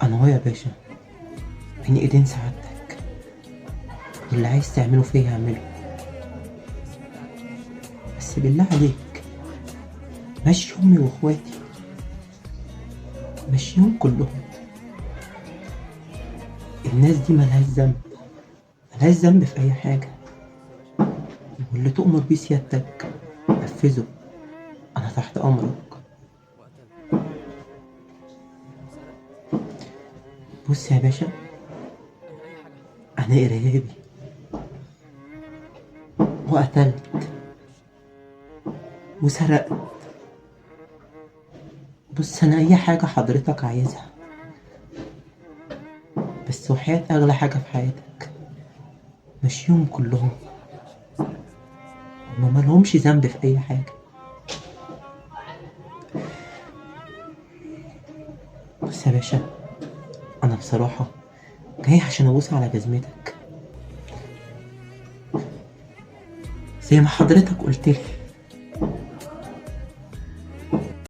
انا هو يا باشا بين ايدين سعادتك، واللي عايز تعمله فيا اعمله، بس بالله عليك مشي امي واخواتي، مشيهم كلهم. الناس دي ملهاش ذنب، ملهاش ذنب في اي حاجه، واللي تؤمر بيه سيادتك نفذه. انا تحت امرك. بص يا باشا، انا ارهابي وقتلت وسرقت. بص انا اي حاجه حضرتك عايزها، بس وحياة اغلى حاجه في حياتك مشيهم كلهم. هما ملهمش ذنب في اي حاجه. بص يا باشا، انا بصراحه جاي عشان ابوس على جزمتك زي ما حضرتك قلت لي.